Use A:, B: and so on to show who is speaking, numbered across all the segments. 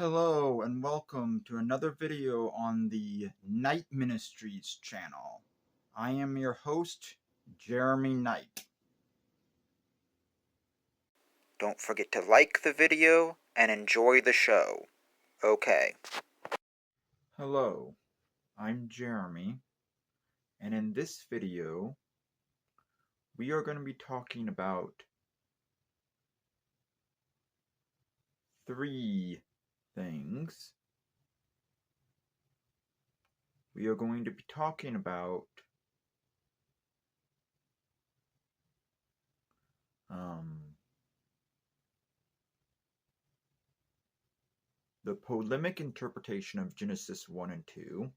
A: Hello and welcome to another video on the Night Ministries channel. I am your host, Jeremy Knight. Don't forget to like the video and enjoy the show. Okay. Hello, I'm Jeremy, and in this video, we are going to be talking about three things. We are going to be talking about the polemic interpretation of Genesis 1 and 2,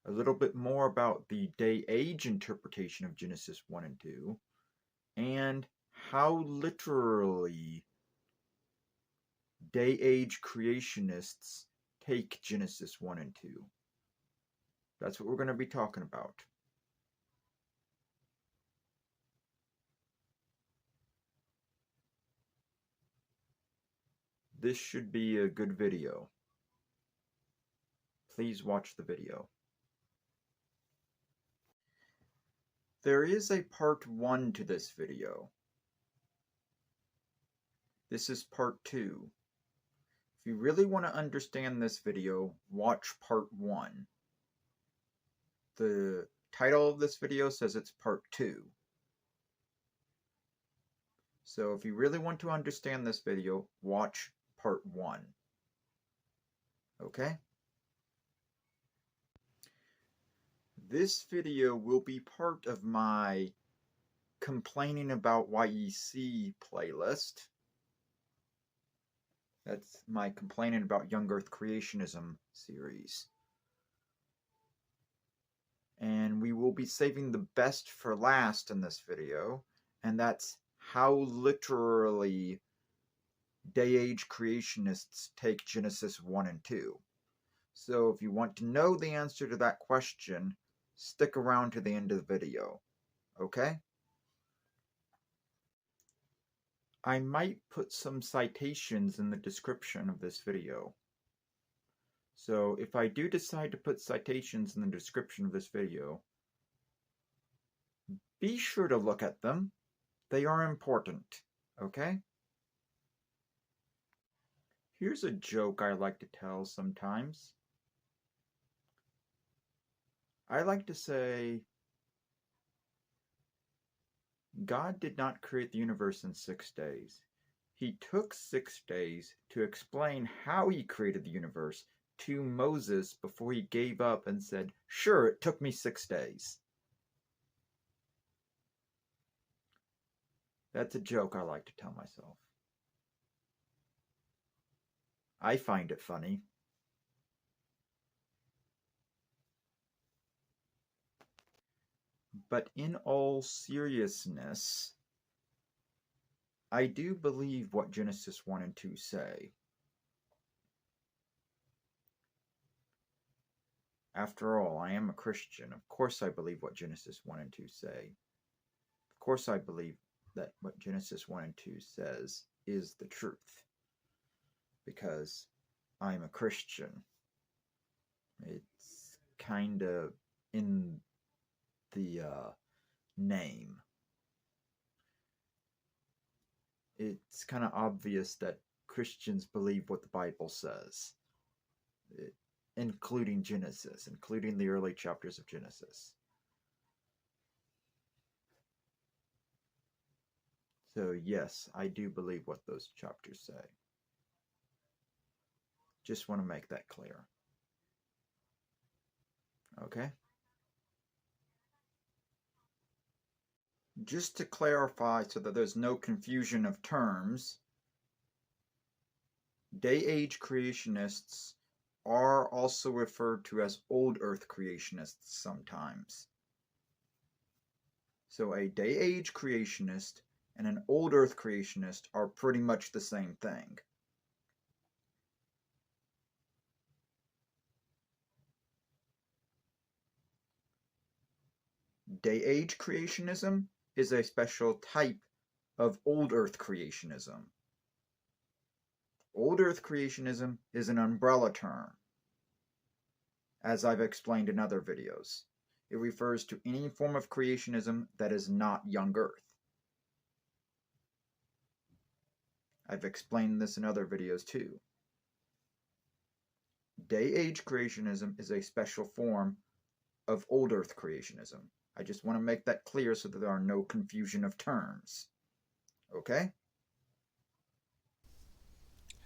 A: a little bit more about the day-age interpretation of Genesis 1 and 2, and how literally day-age creationists take Genesis 1 and 2. That's what we're going to be talking about. This should be a good video. Please watch the video. There is a part 1 to this video. This is part 2. If you really want to understand this video, watch part 1. The title of this video says it's part 2. So if you really want to understand this video, watch part 1. Okay? This video will be part of my Complaining About YEC playlist. That's my Complaining About Young Earth Creationism series. And we will be saving the best for last in this video, and that's how literally day-age creationists take Genesis 1 and 2. So if you want to know the answer to that question, stick around to the end of the video, okay? I might put some citations in the description of this video. So if I do decide to put citations in the description of this video, be sure to look at them. They are important, okay? Here's a joke I like to tell sometimes. I like to say, God did not create the universe in 6 days. He took 6 days to explain how he created the universe to Moses before he gave up and said, "Sure, it took me 6 days." That's a joke I like to tell myself. I find it funny. But in all seriousness, I do believe what Genesis 1 and 2 say. After all, I am a Christian. Of course I believe what Genesis 1 and 2 say. Of course I believe that what Genesis 1 and 2 says is the truth. Because I'm a Christian. It's kind of in the name. It's kind of obvious that Christians believe what the Bible says. Including Genesis, including the early chapters of Genesis. So yes, I do believe what those chapters say. Just want to make that clear. Okay? Just to clarify so that there's no confusion of terms, day-age creationists are also referred to as old earth creationists sometimes. So a day-age creationist and an old earth creationist are pretty much the same thing. Day-age creationism is a special type of old Earth creationism. Old Earth creationism is an umbrella term, as I've explained in other videos. It refers to any form of creationism that is not young Earth. I've explained this in other videos too. Day-age creationism is a special form of old Earth creationism. I just want to make that clear so that there are no confusion of terms. Okay?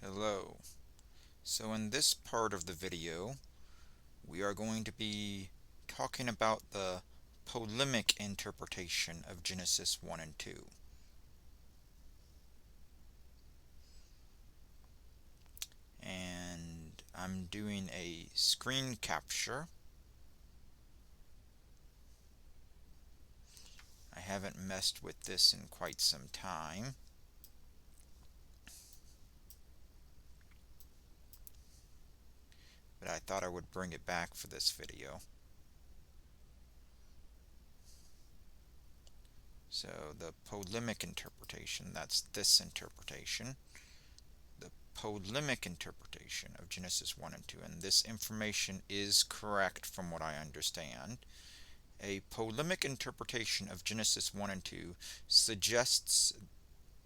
B: Hello. So in this part of the video, we are going to be talking about the polemic interpretation of Genesis 1 and 2. And I'm doing a screen capture. I haven't messed with this in quite some time. But I thought I would bring it back for this video. So the polemic interpretation, that's this interpretation. The polemic interpretation of Genesis 1 and 2, and this information is correct from what I understand. A polemic interpretation of Genesis 1 and 2 suggests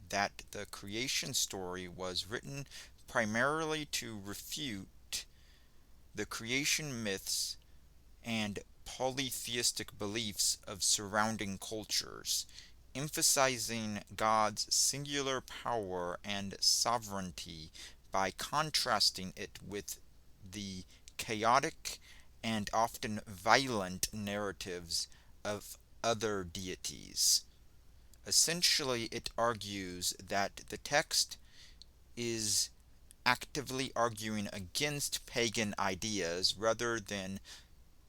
B: that the creation story was written primarily to refute the creation myths and polytheistic beliefs of surrounding cultures, emphasizing God's singular power and sovereignty by contrasting it with the chaotic and often violent narratives of other deities. Essentially, it argues that the text is actively arguing against pagan ideas rather than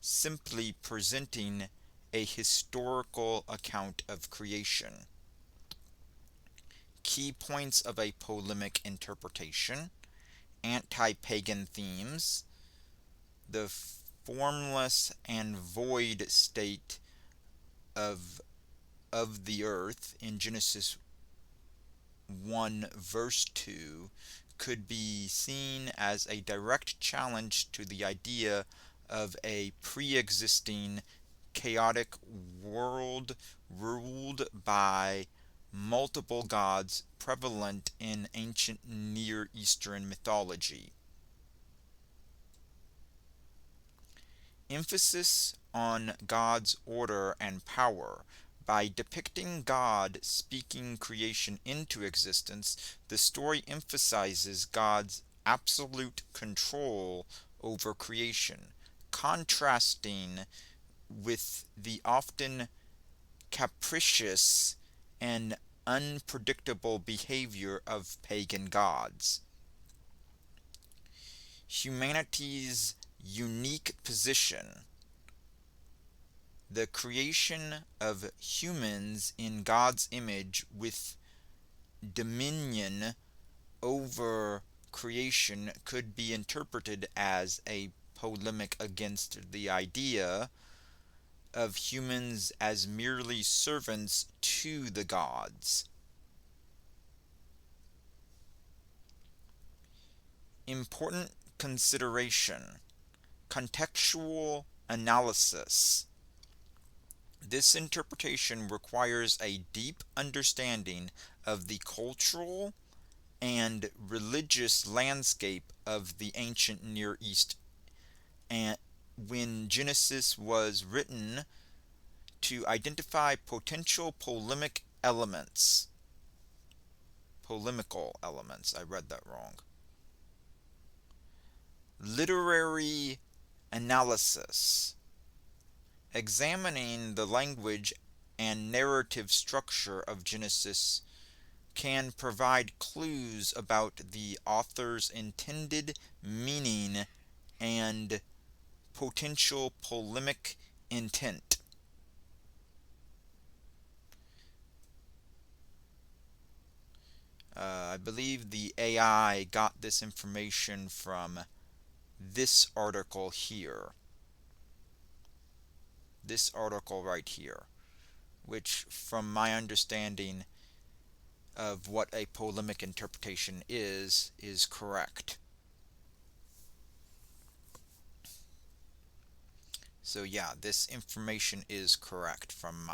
B: simply presenting a historical account of creation. Key points of a polemic interpretation: anti-pagan themes, the formless and void state of the earth in Genesis 1 verse 2 could be seen as a direct challenge to the idea of a pre-existing chaotic world ruled by multiple gods prevalent in ancient Near Eastern mythology. Emphasis on God's order and power. By depicting God speaking creation into existence, the story emphasizes God's absolute control over creation, contrasting with the often capricious and unpredictable behavior of pagan gods. Humanity's unique position. The creation of humans in God's image with dominion over creation could be interpreted as a polemic against the idea of humans as merely servants to the gods. Important consideration: contextual analysis. This interpretation requires a deep understanding of the cultural and religious landscape of the ancient Near East and when Genesis was written, to identify potential polemical elements. I read that wrong. Literary analysis. Examining the language and narrative structure of Genesis can provide clues about the author's intended meaning and potential polemic intent. I believe the AI got this information from this article here. This article right here, which from my understanding of what a polemic interpretation is correct. So yeah, this information is correct from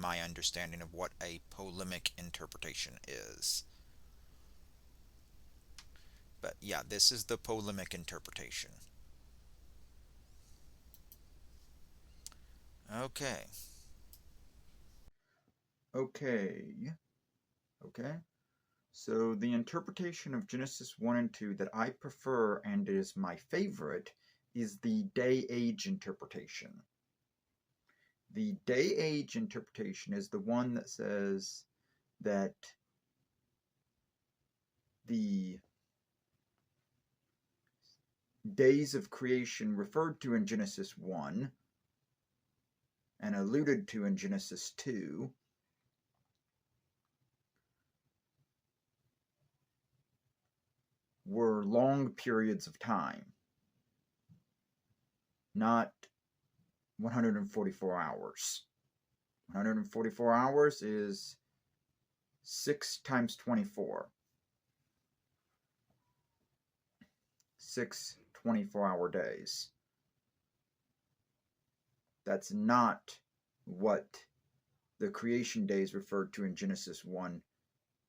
B: my understanding of what a polemic interpretation is. But yeah, this is the polemic interpretation. Okay.
A: Okay. So the interpretation of Genesis 1 and 2 that I prefer and is my favorite is the day-age interpretation. The day-age interpretation is the one that says that the days of creation referred to in Genesis 1 and alluded to in Genesis 2 were long periods of time, not 144 hours. 144 hours is 6 times 24. 6 24-hour days. That's not what the creation days referred to in Genesis 1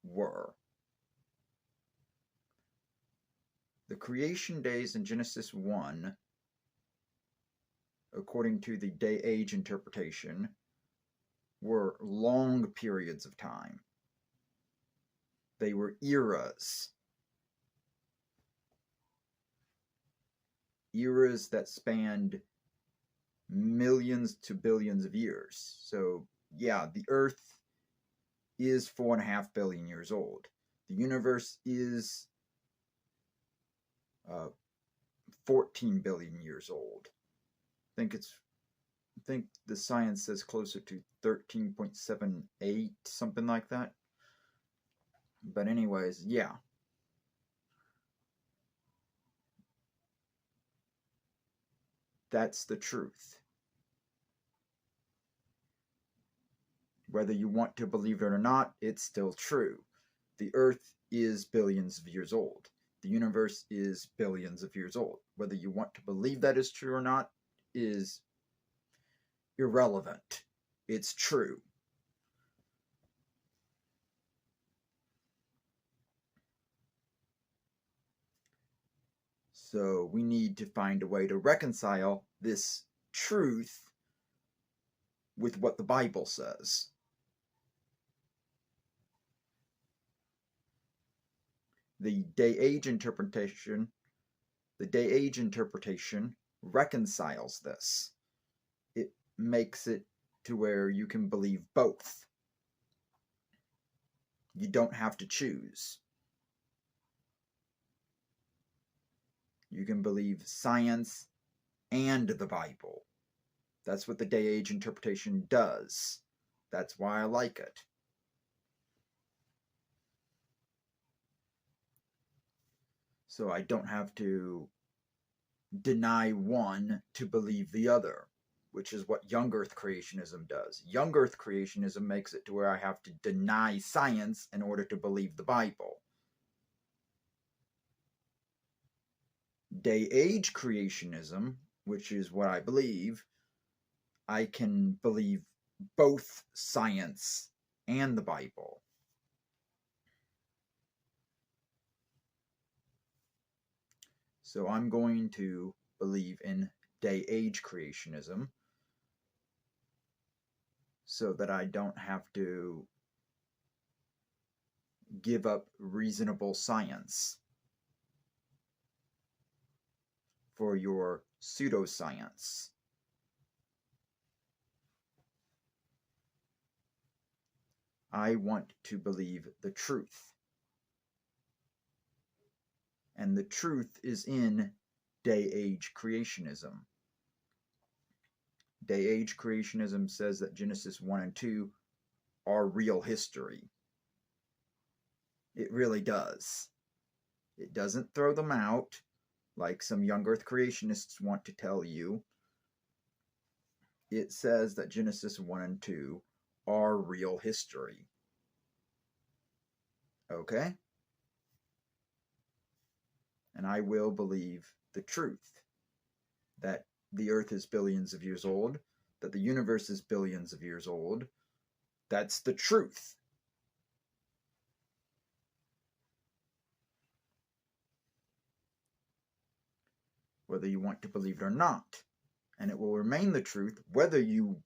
A: were. The creation days in Genesis 1, according to the day-age interpretation, were long periods of time. They were eras. Eras that spanned millions to billions of years. So, yeah, the Earth is 4.5 billion years old. The universe is 14 billion years old. I think the science says closer to 13.78, something like that. But anyways, yeah. That's the truth. Whether you want to believe it or not, it's still true. The Earth is billions of years old. The universe is billions of years old. Whether you want to believe that is true or not is irrelevant. It's true. So we need to find a way to reconcile this truth with what the Bible says. The day-age interpretation reconciles this. It makes it to where you can believe both. You don't have to choose. You can believe science and the Bible. That's what the day-age interpretation does. That's why I like it. So I don't have to deny one to believe the other, which is what young earth creationism does. Young earth creationism makes it to where I have to deny science in order to believe the Bible. Day-age creationism, which is what I believe, I can believe both science and the Bible. So I'm going to believe in day-age creationism so that I don't have to give up reasonable science for your pseudoscience. I want to believe the truth. And the truth is in day-age creationism. Day-age creationism says that Genesis 1 and 2 are real history. It really does. It doesn't throw them out like some young earth creationists want to tell you. It says that Genesis 1 and 2 are real history. Okay? And I will believe the truth that the Earth is billions of years old, that the universe is billions of years old. That's the truth. Whether you want to believe it or not. And it will remain the truth whether you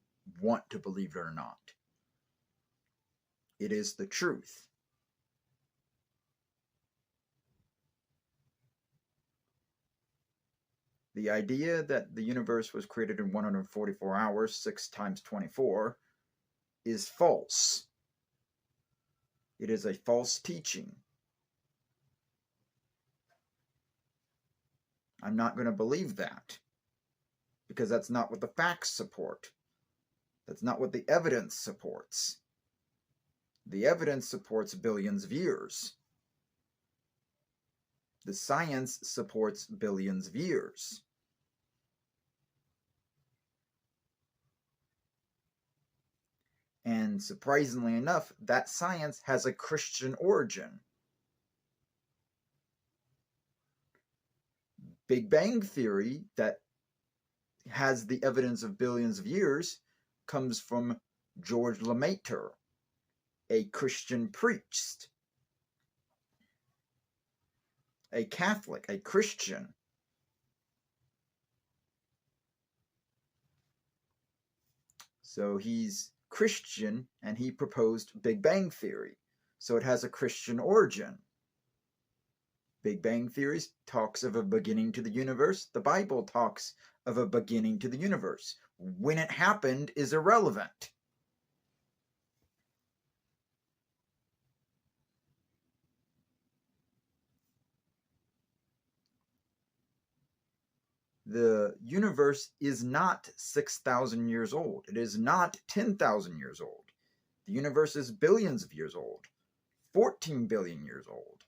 A: want to believe it or not. It is the truth. The idea that the universe was created in 144 hours, 6 times 24, is false. It is a false teaching. I'm not going to believe that, because that's not what the facts support. That's not what the evidence supports. The evidence supports billions of years. The science supports billions of years. And surprisingly enough, that science has a Christian origin. Big Bang Theory, that has the evidence of billions of years, comes from George Lemaitre, a Christian priest, a Catholic, a Christian. So he's Christian, and he proposed Big Bang Theory. So it has a Christian origin. Big Bang Theory talks of a beginning to the universe. The Bible talks of a beginning to the universe. When it happened is irrelevant. The universe is not 6,000 years old. It is not 10,000 years old. The universe is billions of years old, 14 billion years old.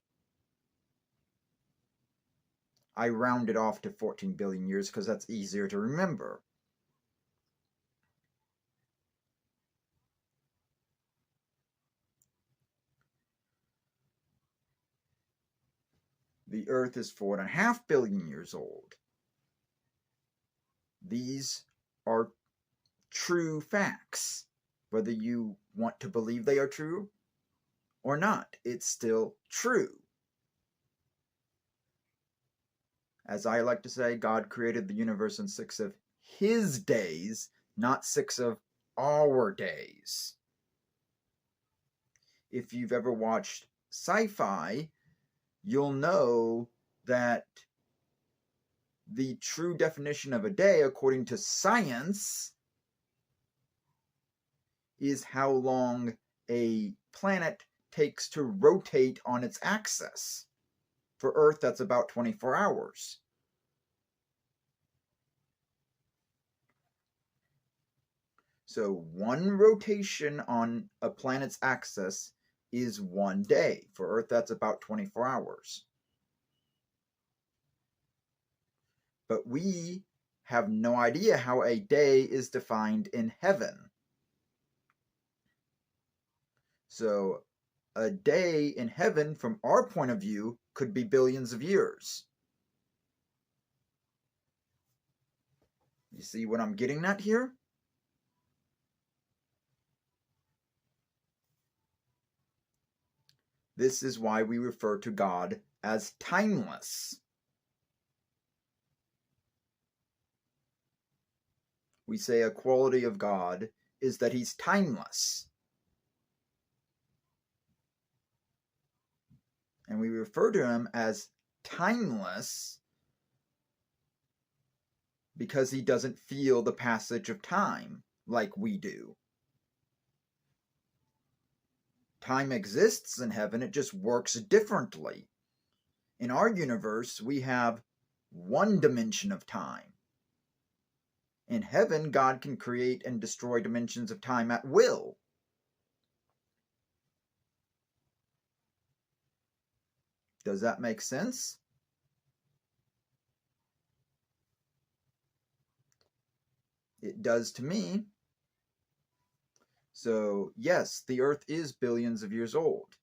A: I rounded off to 14 billion years because that's easier to remember. The Earth is 4.5 billion years old. These are true facts. Whether you want to believe they are true or not, it's still true. As I like to say, God created the universe in 6 of His days, not 6 of our days. If you've ever watched sci-fi, you'll know that the true definition of a day, according to science, is how long a planet takes to rotate on its axis. For Earth, that's about 24 hours. So one rotation on a planet's axis is 1 day. For Earth, that's about 24 hours. But we have no idea how a day is defined in heaven. So a day in heaven, from our point of view, could be billions of years. You see what I'm getting at here? This is why we refer to God as timeless. We say a quality of God is that He's timeless. And we refer to Him as timeless because He doesn't feel the passage of time like we do. Time exists in heaven, it just works differently. In our universe, we have one dimension of time. In heaven, God can create and destroy dimensions of time at will. Does that make sense? It does to me. So, yes, the Earth is billions of years old.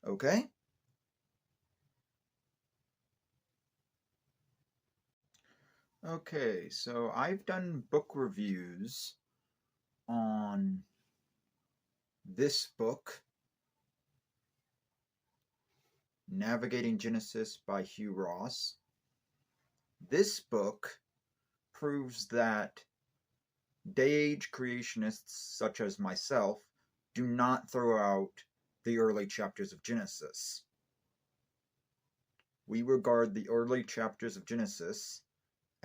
A: Okay? Okay, so I've done book reviews on this book, Navigating Genesis by Hugh Ross. This book proves that day-age creationists such as myself do not throw out the early chapters of Genesis. We regard the early chapters of Genesis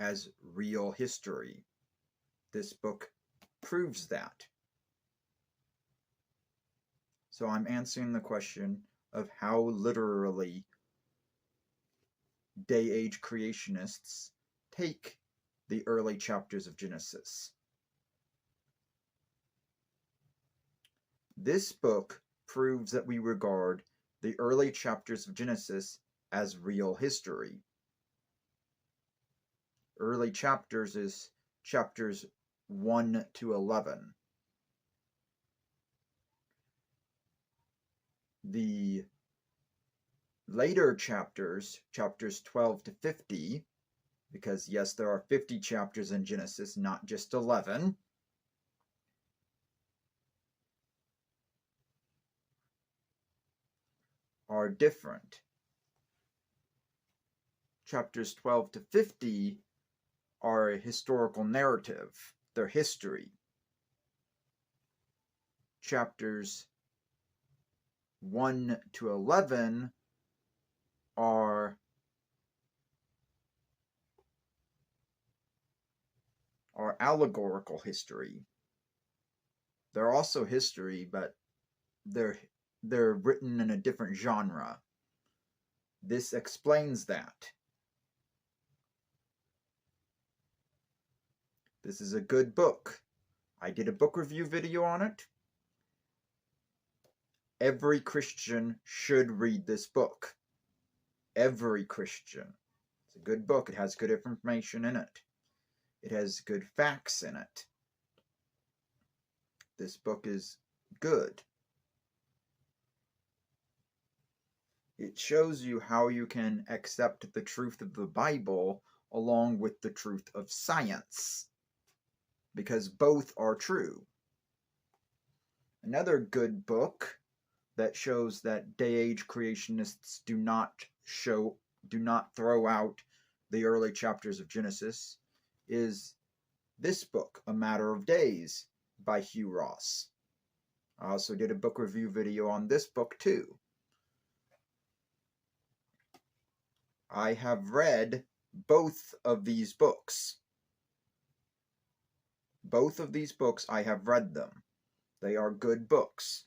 A: as real history. This book proves that. So I'm answering the question of how literally day-age creationists take the early chapters of Genesis. This book proves that we regard the early chapters of Genesis as real history. Early chapters is chapters 1 to 11. The later chapters, chapters 12 to 50, because yes, there are 50 chapters in Genesis, not just 11, are different. Chapters 12 to 50 are a historical narrative. They're history. Chapters 1 to 11 are allegorical history. They're also history, but they're written in a different genre. This explains that. This is a good book. I did a book review video on it. Every Christian should read this book. Every Christian. It's a good book. It has good information in it. It has good facts in it. This book is good. It shows you how you can accept the truth of the Bible along with the truth of science, because both are true. Another good book that shows that day-age creationists do not throw out the early chapters of Genesis is this book, A Matter of Days by Hugh Ross. I also did a book review video on this book too. I have read both of these books. Both of these books, I have read them. They are good books.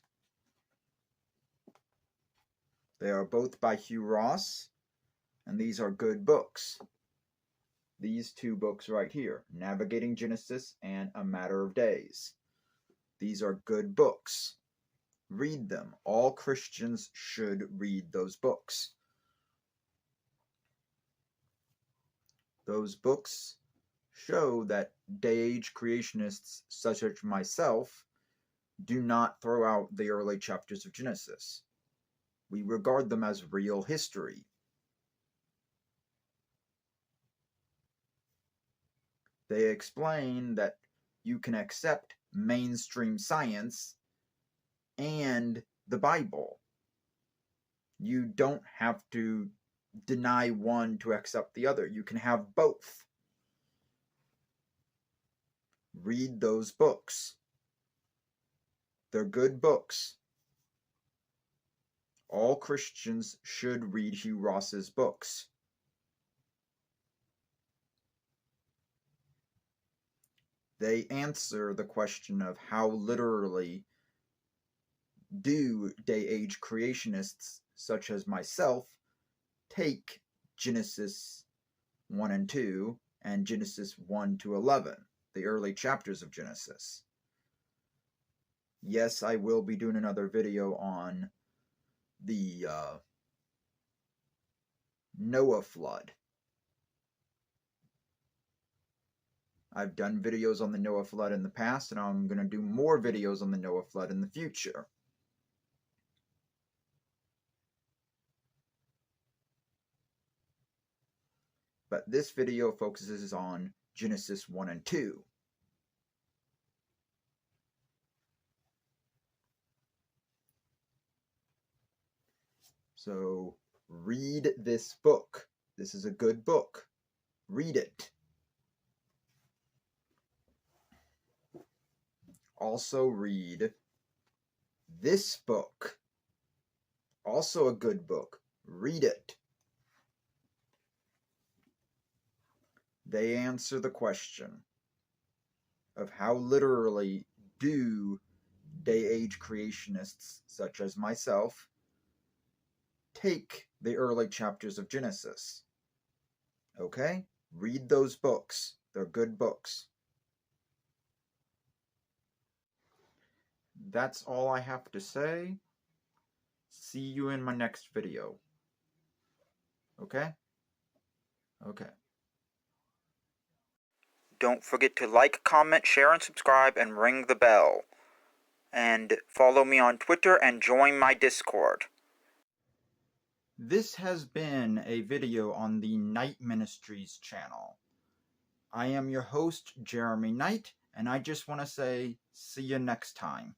A: They are both by Hugh Ross, and these are good books. These two books right here, Navigating Genesis and A Matter of Days. These are good books. Read them. All Christians should read those books. Those books show that day-age creationists such as myself do not throw out the early chapters of Genesis. We regard them as real history. They explain that you can accept mainstream science and the Bible. You don't have to deny one to accept the other. You can have both. Read those books. They're good books. All Christians should read Hugh Ross's books. They answer the question of how literally do day-age creationists such as myself take Genesis 1 and 2 and Genesis 1 to 11, the early chapters of Genesis. Yes, I will be doing another video on the Noah flood. I've done videos on the Noah flood in the past, and I'm going to do more videos on the Noah flood in the future. but this video focuses on Genesis 1 and 2. So read this book. This is a good book. Read it. Also read this book. Also a good book. Read it. They answer the question of how literally do day-age creationists, such as myself, take the early chapters of Genesis. Okay? Read those books. They're good books. That's all I have to say. See you in my next video. Okay? Okay. Don't forget to like, comment, share, and subscribe, and ring the bell. And follow me on Twitter and join my Discord. This has been a video on the Knight Ministries channel. I am your host, Jeremy Knight, and I just want to say, see you next time.